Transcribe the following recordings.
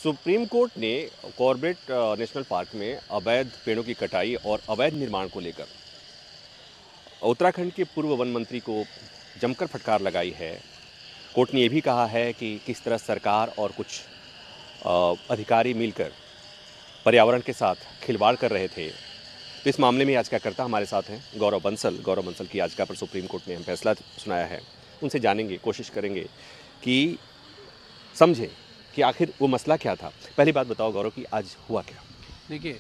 Supreme court ने Corbett national park में अवैध पेड़ों की कटाई और अवैध निर्माण को लेकर उत्तराखंड के पूर्व वन मंत्री को जमकर फटकार लगाई है। कोर्ट ने यह भी कहा है कि किस तरह सरकार और कुछ अधिकारी मिलकर पर्यावरण के साथ खिलवाड़ कर रहे थे। तो इस मामले में याचिकाकर्ता हमारे साथ हैं गौरव बंसल की याचिका पर सुप्रीम कोर्ट ने फैसला सुनाया है। उनसे जानेंगे, कोशिश करेंगे कि समझें कि आखिर वो मसला क्या था। पहली बात बताओ गौरव कि आज हुआ क्या? देखिए,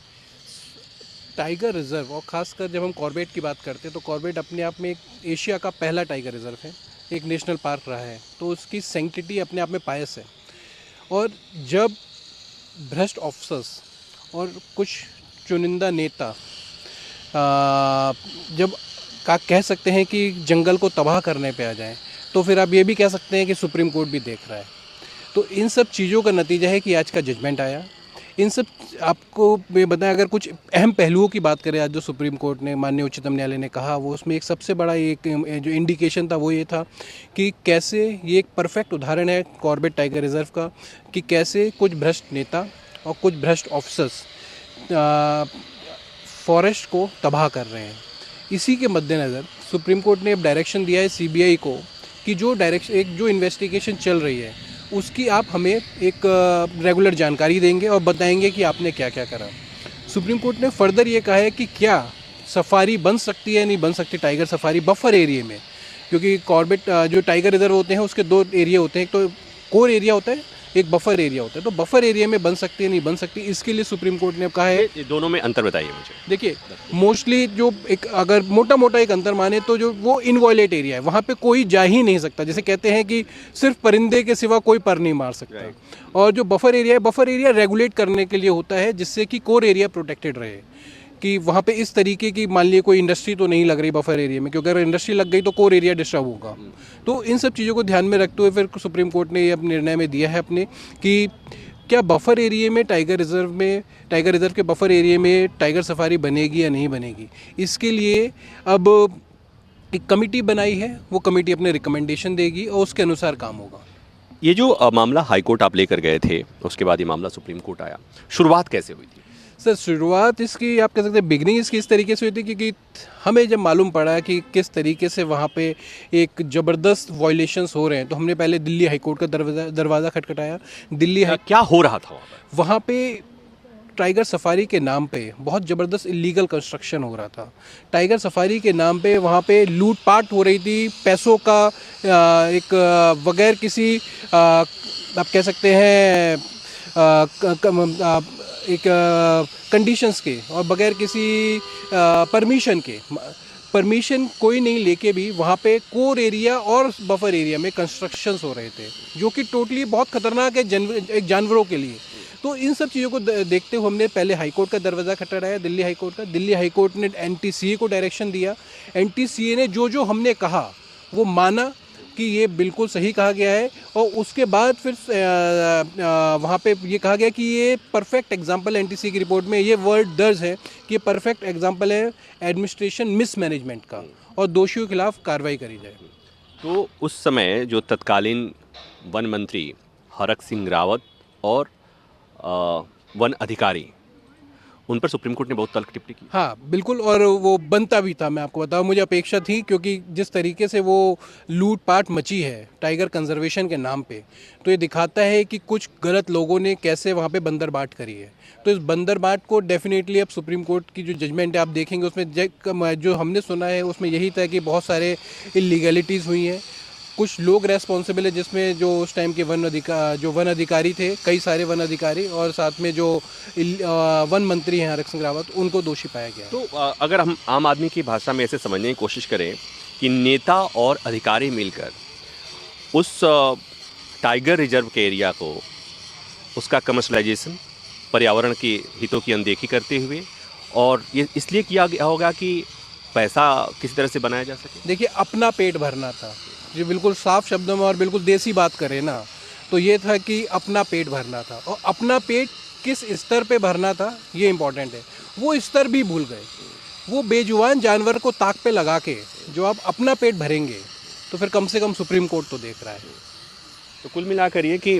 टाइगर रिजर्व और ख़ासकर जब हम कॉर्बेट की बात करते हैं तो कॉर्बेट अपने आप में एक एशिया का पहला टाइगर रिजर्व है, एक नेशनल पार्क रहा है, तो उसकी सैंक्टिटी अपने आप में पायस है। और जब भ्रष्ट ऑफिसर्स और कुछ चुनिंदा नेता जब कह सकते हैं कि जंगल को तबाह करने पे आ जाएं, तो फिर आप ये भी कह सकते हैं कि सुप्रीम कोर्ट भी देख रहा है। तो इन सब चीज़ों का नतीजा है कि आज का जजमेंट आया। इन सब आपको मैं बताएं, अगर कुछ अहम पहलुओं की बात करें आज जो सुप्रीम कोर्ट ने, माननीय उच्चतम न्यायालय ने कहा, वो उसमें एक सबसे बड़ा एक जो इंडिकेशन था वो ये था कि कैसे ये एक परफेक्ट उदाहरण है कॉर्बेट टाइगर रिजर्व का कि कैसे कुछ भ्रष्ट नेता और कुछ भ्रष्ट ऑफिसर्स फॉरेस्ट को तबाह कर रहे हैं। इसी के मद्देनज़र सुप्रीम कोर्ट ने अब डायरेक्शन दिया है सीबीआई को कि जो इन्वेस्टिगेशन चल रही है उसकी आप हमें एक रेगुलर जानकारी देंगे और बताएंगे कि आपने क्या क्या करा। सुप्रीम कोर्ट ने फर्दर ये कहा है कि क्या सफारी बन सकती है नहीं बन सकती टाइगर सफारी बफर एरिया में, क्योंकि कॉर्बेट जो टाइगर रिजर्व होते हैं उसके दो एरिया होते हैं, एक तो कोर एरिया होता है, एक बफर एरिया होता है। तो बफर एरिया में बन सकती है नहीं बन सकती, इसके लिए सुप्रीम कोर्ट ने कहा है। ये दोनों में अंतर बताइए मुझे। देखिए, मोस्टली जो एक अगर मोटा एक अंतर माने तो जो वो इनवॉयलेट एरिया है वहाँ पे कोई जा ही नहीं सकता। जैसे कहते हैं कि सिर्फ परिंदे के सिवा कोई पर नहीं मार सकता। और जो बफर एरिया है, बफर एरिया रेगुलेट करने के लिए होता है जिससे कि कोर एरिया प्रोटेक्टेड रहे, कि वहाँ पे इस तरीके की मान लीजिए कोई इंडस्ट्री तो नहीं लग रही बफर एरिया में, क्योंकि अगर इंडस्ट्री लग गई तो कोर एरिया डिस्टर्ब होगा। तो इन सब चीज़ों को ध्यान में रखते हुए फिर सुप्रीम कोर्ट ने ये अपने निर्णय में दिया है अपने कि क्या बफर एरिया में टाइगर रिजर्व के बफर एरिया में टाइगर सफारी बनेगी या नहीं बनेगी। इसके लिए अब एक कमेटी बनाई है, वो कमेटी अपने रिकमेंडेशन देगी और उसके अनुसार काम होगा। ये जो मामला हाई कोर्ट आप लेकर गए थे, उसके बाद ये मामला सुप्रीम कोर्ट आया, शुरुआत कैसे हुई थी? सर, शुरुआत इसकी आप कह सकते हैं बिगनिंग इसकी इस तरीके से हुई थी क्योंकि हमें जब मालूम पड़ा कि किस तरीके से वहाँ पे एक ज़बरदस्त वायलेशंस हो रहे हैं, तो हमने पहले दिल्ली हाईकोर्ट का दरवाज़ा खटखटाया। क्या हो रहा था वहाँ पे टाइगर सफारी के नाम पे बहुत ज़बरदस्त इलीगल कंस्ट्रक्शन हो रहा था। टाइगर सफारी के नाम पे वहाँ पे लूटपाट हो रही थी, पैसों का एक बगैर किसी आप कह सकते हैं एक कंडीशंस के और बगैर किसी परमिशन कोई नहीं लेके भी वहाँ पे कोर एरिया और बफर एरिया में कंस्ट्रक्शंस हो रहे थे, जो कि टोटली बहुत खतरनाक है एक जानवरों के लिए। तो इन सब चीज़ों को देखते हुए हमने पहले हाईकोर्ट का दरवाज़ा खटखटाया, दिल्ली हाईकोर्ट ने एनटीसीए को डायरेक्शन दिया। एनटीसीए ने जो हमने कहा वो माना कि ये बिल्कुल सही कहा गया है, और उसके बाद फिर वहाँ पे ये कहा गया कि ये परफेक्ट एग्जांपल, एनटीसी की रिपोर्ट में ये वर्ड दर्ज है कि ये परफेक्ट एग्जांपल है एडमिनिस्ट्रेशन मिसमैनेजमेंट का, और दोषियों के खिलाफ कार्रवाई करी जाए। तो उस समय जो तत्कालीन वन मंत्री हरक सिंह रावत और वन अधिकारी, उन पर सुप्रीम कोर्ट ने बहुत तल्ख टिप्पणी की। हाँ बिल्कुल, और वो बनता भी था। मैं आपको बताऊं, मुझे अपेक्षा थी, क्योंकि जिस तरीके से वो लूटपाट मची है टाइगर कंजर्वेशन के नाम पे, तो ये दिखाता है कि कुछ गलत लोगों ने कैसे वहाँ पे बंदरबाट करी है। तो इस बंदरबाट को डेफिनेटली अब सुप्रीम कोर्ट की जो जजमेंट है आप देखेंगे, उसमें जो हमने सुना है उसमें यही था कि बहुत सारे इलीगलिटीज़ हुई हैं, कुछ लोग रेस्पॉन्सिबल है, जिसमें जो उस टाइम के वन अधिकारी थे, कई सारे वन अधिकारी, और साथ में जो वन मंत्री हैं हरक सिंह रावत, उनको दोषी पाया गया। तो अगर हम आम आदमी की भाषा में ऐसे समझने की कोशिश करें कि नेता और अधिकारी मिलकर उस टाइगर रिजर्व के एरिया को, उसका कमर्शलाइजेशन, पर्यावरण के हितों की अनदेखी करते हुए, और ये इसलिए किया गया होगा कि पैसा किसी तरह से बनाया जा सके। देखिए, अपना पेट भरना था, जो बिल्कुल साफ शब्दों में और बिल्कुल देसी बात करें ना, तो ये था कि अपना पेट भरना था, और अपना पेट किस स्तर पे भरना था ये इम्पोर्टेंट है। वो स्तर भी भूल गए। वो बेजुबान जानवर को ताक पे लगा के जो आप अपना पेट भरेंगे, तो फिर कम से कम सुप्रीम कोर्ट तो देख रहा है। तो कुल मिलाकर ये कि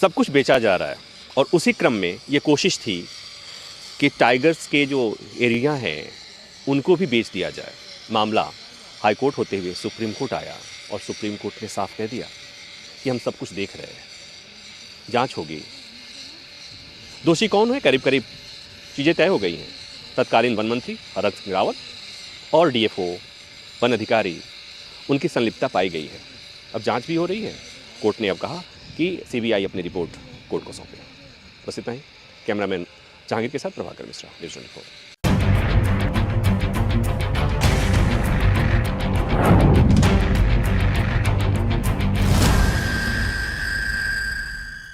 सब कुछ बेचा जा रहा है और उसी क्रम में ये कोशिश थी कि टाइगर्स के जो एरिया हैं उनको भी बेच दिया जाए। मामला हाई कोर्ट होते हुए सुप्रीम कोर्ट आया और सुप्रीम कोर्ट ने साफ कह दिया कि हम सब कुछ देख रहे हैं, जांच होगी, दोषी कौन है करीब करीब चीज़ें तय हो गई हैं। तत्कालीन वन मंत्री हरक सिंह रावत और डीएफओ वन अधिकारी उनकी संलिप्तता पाई गई है। अब जांच भी हो रही है। कोर्ट ने अब कहा कि सीबीआई अपनी रिपोर्ट कोर्ट को सौंपे। बस इतना ही। कैमरामैन जहांगीर के साथ प्रभाकर मिश्रा, न्यूज़ 24।